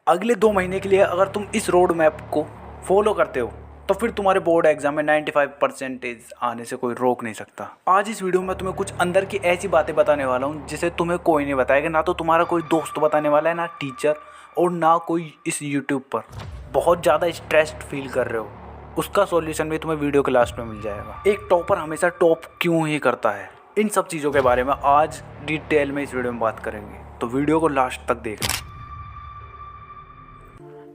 अगले 2 महीने के लिए अगर तुम इस रोड मैप को फॉलो करते हो तो फिर तुम्हारे बोर्ड एग्जाम में 95% आने से कोई रोक नहीं सकता। आज इस वीडियो में तुम्हें कुछ अंदर की ऐसी बातें बताने वाला हूँ जिसे तुम्हें कोई नहीं बताएगा, ना तो तुम्हारा कोई दोस्त बताने वाला है, ना टीचर, और ना कोई इस यूट्यूब पर। बहुत ज़्यादा स्ट्रेस्ड फील कर रहे हो, उसका सॉल्यूशन भी तुम्हें वीडियो के लास्ट में मिल जाएगा। एक टॉपर हमेशा टॉप क्यों ही करता है, इन सब चीज़ों के बारे में आज डिटेल में इस वीडियो में बात करेंगे, तो वीडियो को लास्ट तक देखना।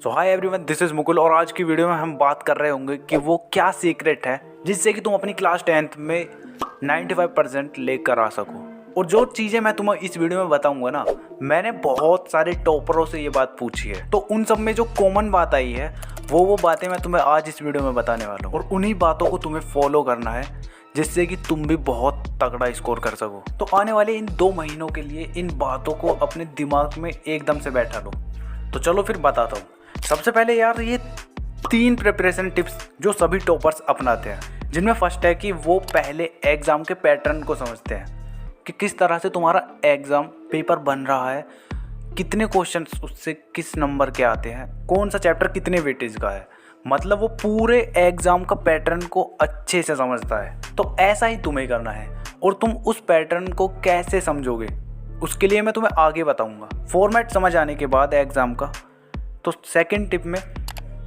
So hi everyone, this is Mukul और आज की वीडियो में हम बात कर रहे होंगे कि वो क्या सीक्रेट है जिससे कि तुम अपनी क्लास 10th में 95% लेकर आ सको। और जो चीज़ें मैं तुम्हें इस वीडियो में बताऊंगा ना, मैंने बहुत सारे टॉपरों से ये बात पूछी है, तो उन सब में जो कॉमन बात आई है वो बातें मैं तुम्हें आज इस वीडियो में बताने वाला हूँ। और उन्हीं बातों को तुम्हें फॉलो करना है जिससे कि तुम भी बहुत तगड़ा स्कोर कर सको। तो आने वाले इन 2 महीनों के लिए इन बातों को अपने दिमाग में एकदम से बैठा लो। तो चलो फिर बताता हूँ। सबसे पहले यार, ये 3 प्रिपरेशन टिप्स जो सभी टॉपर्स अपनाते हैं, जिनमें फर्स्ट है कि वो पहले एग्ज़ाम के पैटर्न को समझते हैं कि किस तरह से तुम्हारा एग्ज़ाम पेपर बन रहा है, कितने क्वेश्चंस उससे किस नंबर के आते हैं, कौन सा चैप्टर कितने वेटेज का है। मतलब वो पूरे एग्ज़ाम का पैटर्न को अच्छे से समझता है। तो ऐसा ही तुम्हें करना है। और तुम उस पैटर्न को कैसे समझोगे उसके लिए मैं तुम्हें आगे बताऊंगा। फॉर्मेट समझ आने के बाद एग्ज़ाम का, तो सेकंड टिप में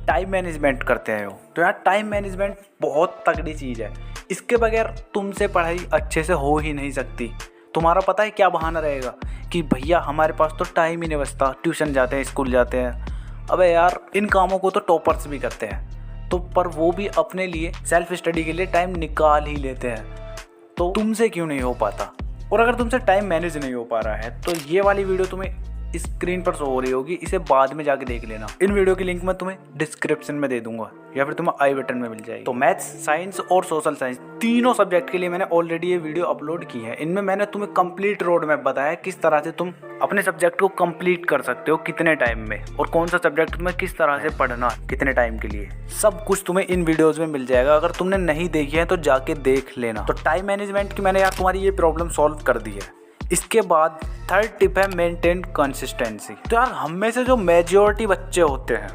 टाइम मैनेजमेंट करते हैं। तो यार, टाइम मैनेजमेंट बहुत तगड़ी चीज़ है, इसके बगैर तुमसे पढ़ाई अच्छे से हो ही नहीं सकती। तुम्हारा पता है क्या बहाना रहेगा कि भैया हमारे पास तो टाइम ही नहीं बचता, ट्यूशन जाते हैं, स्कूल जाते हैं। अबे यार, इन कामों को तो टॉपर्स भी करते हैं, तो पर वो भी अपने लिए सेल्फ स्टडी के लिए टाइम निकाल ही लेते हैं। तो तुमसे क्यों नहीं हो पाता? और अगर तुमसे टाइम मैनेज नहीं हो पा रहा है तो ये वाली वीडियो तुम्हें स्क्रीन पर शो हो रही होगी, इसे बाद में जाके देख लेना। इन वीडियो की लिंक मैं तुम्हें डिस्क्रिप्शन में दे दूंगा या फिर तुम्हें आई बटन में मिल जाएगी। तो मैथ्स, साइंस और सोशल साइंस तीनों सब्जेक्ट के लिए मैंने ऑलरेडी ये वीडियो अपलोड की है। इनमें मैंने तुम्हें कंप्लीट रोड मैप बताया किस तरह से तुम अपने सब्जेक्ट को कंप्लीट कर सकते हो, कितने टाइम में, और कौन सा सब्जेक्ट में किस तरह से पढ़ना, कितने टाइम के लिए। सब कुछ तुम्हें इन वीडियोज में मिल जाएगा। अगर तुमने नहीं देखी है तो जाके देख लेना। तो टाइम मैनेजमेंट की मैंने यार तुम्हारी ये प्रॉब्लम सॉल्व कर दी है। इसके बाद थर्ड टिप है मेंटेन कंसिस्टेंसी। तो यार, हम में से जो मेजॉरिटी बच्चे होते हैं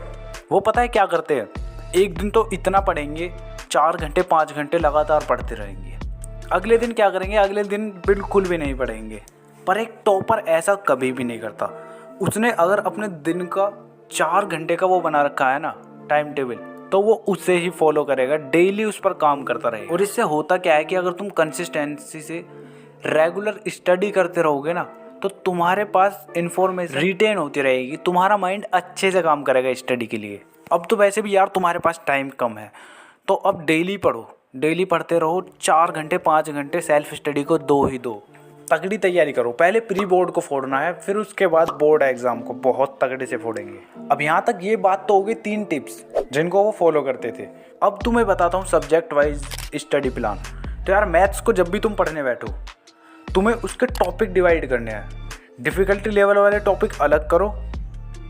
वो पता है क्या करते हैं, एक दिन तो इतना पढ़ेंगे, 4 घंटे 5 घंटे लगातार पढ़ते रहेंगे। अगले दिन क्या करेंगे? अगले दिन बिल्कुल भी नहीं पढ़ेंगे। पर एक टॉपर ऐसा कभी भी नहीं करता। उसने अगर अपने दिन का 4 घंटे का वो बना रखा है ना टाइम टेबल, तो वो उसे ही फॉलो करेगा, डेली उस पर काम करता रहेगा। और इससे होता क्या है कि अगर तुम कंसिस्टेंसी से रेगुलर स्टडी करते रहोगे ना, तो तुम्हारे पास इन्फॉर्मेशन रिटेन होती रहेगी, तुम्हारा माइंड अच्छे से काम करेगा स्टडी के लिए। अब तो वैसे भी यार तुम्हारे पास टाइम कम है, तो अब डेली पढ़ो, डेली पढ़ते रहो। 4 घंटे 5 घंटे सेल्फ स्टडी को दो ही दो। तगड़ी तैयारी करो। पहले प्री बोर्ड को फोड़ना है, फिर उसके बाद बोर्ड एग्जाम को बहुत तगड़े से फोड़ेंगे। अब यहाँ तक ये बात तो हो गई 3 टिप्स जिनको वो फॉलो करते थे। अब तुम्हें बताता हूँ सब्जेक्ट वाइज स्टडी प्लान। तो यार, मैथ्स को जब भी तुम पढ़ने बैठो, तुम्हें उसके टॉपिक डिवाइड करने हैं। डिफ़िकल्टी लेवल वाले टॉपिक अलग करो,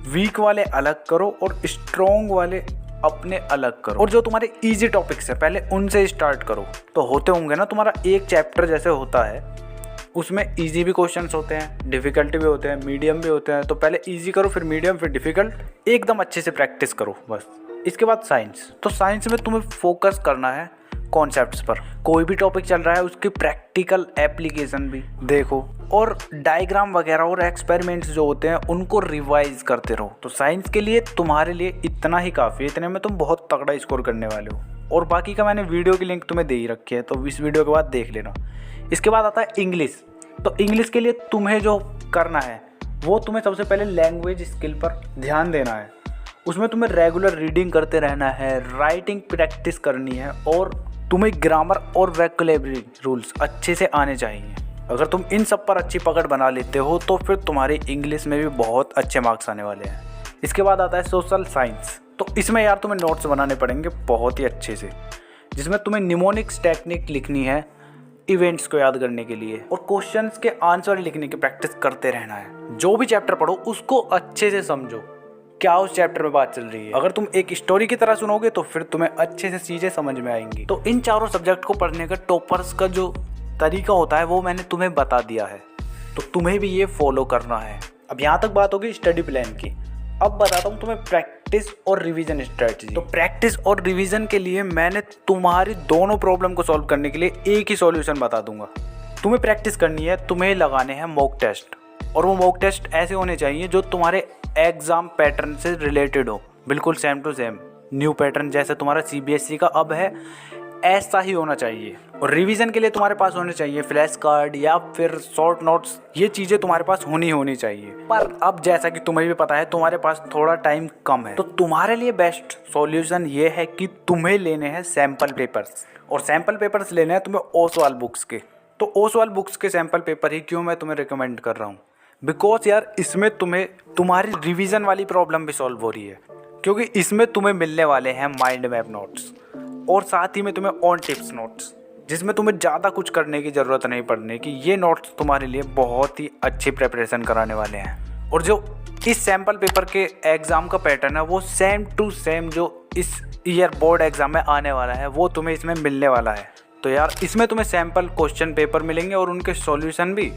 वीक वाले अलग करो, और स्ट्रॉन्ग वाले अपने अलग करो। और जो तुम्हारे इजी टॉपिक्स है पहले उनसे स्टार्ट करो। तो होते होंगे ना, तुम्हारा एक चैप्टर जैसे होता है, उसमें इजी भी क्वेश्चंस होते हैं, डिफ़िकल्टी भी होते हैं, मीडियम भी होते हैं। तो पहले इजी करो, फिर मीडियम, फिर डिफ़िकल्ट, एकदम अच्छे से प्रैक्टिस करो बस। इसके बाद साइंस। तो साइंस में तुम्हें फोकस करना है कॉन्सेप्ट्स पर। कोई भी टॉपिक चल रहा है उसकी प्रैक्टिकल एप्लीकेशन भी देखो, और डायग्राम वगैरह और एक्सपेरिमेंट्स जो होते हैं उनको रिवाइज करते रहो। तो साइंस के लिए तुम्हारे लिए इतना ही काफ़ी है, इतने में तुम बहुत तगड़ा स्कोर करने वाले हो। और बाकी का मैंने वीडियो की लिंक तुम्हें दे ही रखी है, तो इस वीडियो के बाद देख लेना। इसके बाद आता है इंग्लिश। तो इंग्लिश के लिए तुम्हें जो करना है वो तुम्हें सबसे पहले लैंग्वेज स्किल पर ध्यान देना है। उसमें तुम्हें रेगुलर रीडिंग करते रहना है, राइटिंग प्रैक्टिस करनी है, और तुम्हें ग्रामर और वोकैबुलरी रूल्स अच्छे से आने चाहिए। अगर तुम इन सब पर अच्छी पकड़ बना लेते हो तो फिर तुम्हारी इंग्लिश में भी बहुत अच्छे मार्क्स आने वाले हैं। इसके बाद आता है सोशल साइंस। तो इसमें यार तुम्हें नोट्स बनाने पड़ेंगे बहुत ही अच्छे से, जिसमें तुम्हें निमोनिक्स टेक्निक लिखनी है इवेंट्स को याद करने के लिए, और क्वेश्चंस के आंसर लिखने की प्रैक्टिस करते रहना है। जो भी चैप्टर पढ़ो उसको अच्छे से समझो, क्या उस चैप्टर में बात चल रही है। अगर तुम एक स्टोरी की तरह सुनोगे तो फिर तुम्हें अच्छे से चीज़ें समझ में आएंगी। तो इन चारों सब्जेक्ट को पढ़ने का टॉपर्स का जो तरीका होता है वो मैंने तुम्हें बता दिया है, तो तुम्हें भी ये फॉलो करना है। अब यहाँ तक बात होगी स्टडी प्लान की। अब बताता हूँ तुम्हें प्रैक्टिस और रिवीजन स्ट्रेटजी। तो प्रैक्टिस और रिवीजन के लिए मैंने तुम्हारी दोनों प्रॉब्लम को सॉल्व करने के लिए एक ही सॉल्यूशन बता दूंगा। तुम्हें प्रैक्टिस करनी है, तुम्हें लगाने हैं मॉक टेस्ट, और वो मॉक टेस्ट ऐसे होने चाहिए जो तुम्हारे एग्जाम पैटर्न से रिलेटेड हो, बिल्कुल same to same new pattern जैसे तुम्हारा CBSE का अब है ऐसा ही होना चाहिए। और रिवीजन के लिए तुम्हारे पास होने चाहिए फ्लैश कार्ड या फिर शॉर्ट नोट्स, ये चीज़ें तुम्हारे पास होनी चाहिए। पर अब जैसा कि तुम्हें भी पता है तुम्हारे पास थोड़ा टाइम कम है, तो तुम्हारे लिए बेस्ट सॉल्यूशन ये है कि तुम्हें लेने हैं सैम्पल पेपर्स, और सैम्पल पेपर्स लेने हैं तुम्हें ओसवाल बुक्स के। तो ओसवाल बुक्स के सैम्पल पेपर ही क्यों मैं तुम्हें रिकमेंड कर रहा हूँ, बिकॉज यार इसमें तुम्हें तुम्हारी रिवीजन वाली प्रॉब्लम भी सॉल्व हो रही है, क्योंकि इसमें तुम्हें मिलने वाले हैं माइंड मैप नोट्स और साथ ही में तुम्हें ऑन टिप्स नोट्स, जिसमें तुम्हें ज़्यादा कुछ करने की ज़रूरत नहीं पड़ने की। ये नोट्स तुम्हारे लिए बहुत ही अच्छी प्रिपरेशन कराने वाले हैं। और जो इस सैम्पल पेपर के एग्ज़ाम का पैटर्न है वो सेम टू सेम जो इस ईयर बोर्ड एग्ज़ाम में आने वाला है वो तुम्हें इसमें मिलने वाला है। तो यार इसमें तुम्हें सैम्पल क्वेश्चन पेपर मिलेंगे और उनके सॉल्यूशन भी,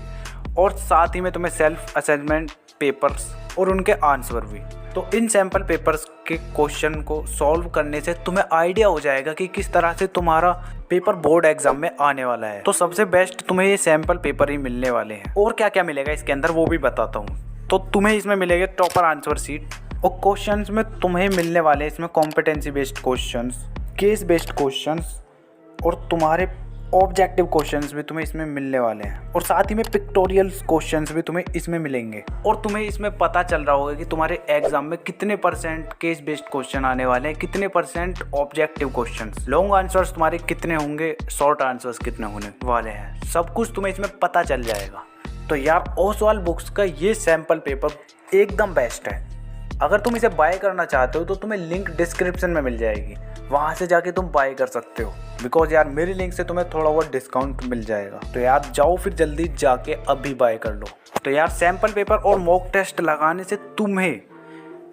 और साथ ही में तुम्हें सेल्फ असेसमेंट पेपर्स और उनके आंसर भी। तो इन सैम्पल पेपर्स के क्वेश्चन को सॉल्व करने से तुम्हें आइडिया हो जाएगा कि किस तरह से तुम्हारा पेपर बोर्ड एग्जाम में आने वाला है। तो सबसे बेस्ट तुम्हें ये सैम्पल पेपर ही मिलने वाले हैं। और क्या क्या मिलेगा इसके अंदर वो भी बताता हूँ। तो तुम्हें इसमें मिलेगा टॉपर आंसर शीट, और क्वेश्चंस में तुम्हें मिलने वाले इसमें competency based questions, case based questions, और तुम्हारे ऑब्जेक्टिव क्वेश्चंस भी तुम्हें इसमें मिलने वाले हैं, और साथ ही में पिक्टोरियल क्वेश्चंस भी तुम्हें इसमें मिलेंगे। और तुम्हें इसमें पता चल रहा होगा कि तुम्हारे एग्जाम में कितने % केस बेस्ड क्वेश्चन आने वाले हैं, कितने % ऑब्जेक्टिव क्वेश्चंस, लॉन्ग आंसर्स तुम्हारे कितने होंगे, शॉर्ट आंसर्स कितने होने वाले हैं, सब कुछ तुम्हें इसमें पता चल जाएगा। तो यार ओसवाल बुक्स का ये सैम्पल पेपर एकदम बेस्ट है। अगर तुम इसे बाय करना चाहते हो तो तुम्हें लिंक डिस्क्रिप्शन में मिल जाएगी, वहाँ से जाके तुम बाय कर सकते हो, बिकॉज यार मेरी लिंक से तुम्हें थोड़ा बहुत डिस्काउंट मिल जाएगा। तो यार जाओ फिर जल्दी जाके अभी बाय कर लो। तो यार सैम्पल पेपर और मॉक टेस्ट लगाने से तुम्हें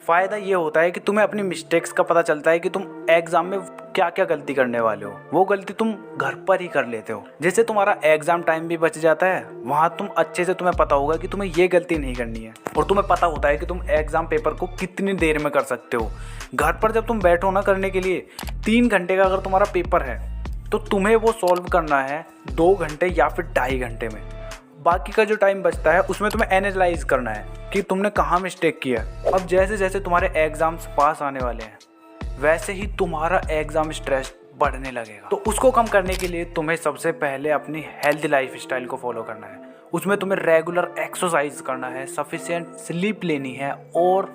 फ़ायदा ये होता है कि तुम्हें अपनी मिस्टेक्स का पता चलता है कि तुम एग्ज़ाम में क्या क्या गलती करने वाले हो, वो गलती तुम घर पर ही कर लेते हो, जिससे तुम्हारा एग्ज़ाम टाइम भी बच जाता है। वहाँ तुम अच्छे से तुम्हें पता होगा कि तुम्हें ये गलती नहीं करनी है, और तुम्हें पता होता है कि तुम एग्ज़ाम पेपर को कितनी देर में कर सकते हो। घर पर जब तुम बैठो ना करने के लिए, 3 घंटे का अगर तुम्हारा पेपर है तो तुम्हें वो सॉल्व करना है 2 घंटे या फिर 2.5 घंटे में। बाकी का जो टाइम बचता है उसमें तुम्हें एनालाइज करना है कि तुमने कहाँ मिस्टेक किया। अब जैसे जैसे तुम्हारे एग्ज़ाम्स पास आने वाले हैं वैसे ही तुम्हारा एग्ज़ाम स्ट्रेस बढ़ने लगेगा। तो उसको कम करने के लिए तुम्हें सबसे पहले अपनी हेल्दी लाइफ स्टाइल को फॉलो करना है। उसमें तुम्हें रेगुलर एक्सरसाइज करना है, सफिशिएंट स्लीप लेनी है, और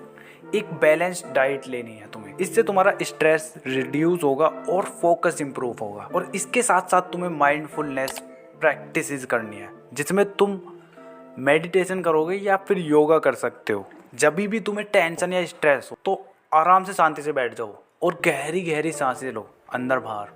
एक बैलेंस्ड डाइट लेनी है तुम्हें। इससे तुम्हारा स्ट्रेस रिड्यूस होगा और फोकस इंप्रूव होगा। और इसके साथ साथ तुम्हें माइंडफुलनेस प्रैक्टिसेस करनी है, जिसमें तुम मेडिटेशन करोगे या फिर योगा कर सकते हो। जब भी तुम्हें टेंशन या स्ट्रेस हो तो आराम से शांति से बैठ जाओ और गहरी गहरी सांसें लो अंदर बाहर,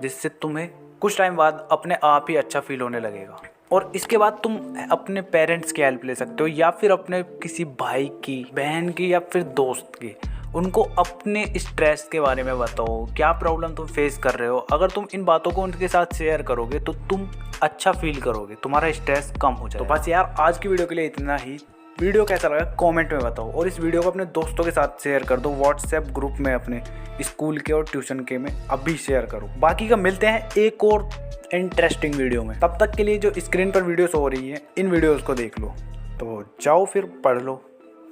जिससे तुम्हें कुछ टाइम बाद अपने आप ही अच्छा फील होने लगेगा। और इसके बाद तुम अपने पेरेंट्स की हेल्प ले सकते हो, या फिर अपने किसी भाई की, बहन की, या फिर दोस्त की। उनको अपने स्ट्रेस के बारे में बताओ, क्या प्रॉब्लम तुम फेस कर रहे हो। अगर तुम इन बातों को उनके साथ शेयर करोगे तो तुम अच्छा फील करोगे, तुम्हारा स्ट्रेस कम हो जाएगा। तो बस यार आज की वीडियो के लिए इतना ही। वीडियो कैसा लगा कमेंट में बताओ, और इस वीडियो को अपने दोस्तों के साथ शेयर कर दो, व्हाट्सएप ग्रुप में अपने स्कूल के और ट्यूशन के में अभी शेयर करो। बाकी का मिलते हैं एक और इंटरेस्टिंग वीडियो में। तब तक के लिए जो स्क्रीन पर वीडियोस हो रही है इन वीडियोस को देख लो। तो जाओ फिर पढ़ लो।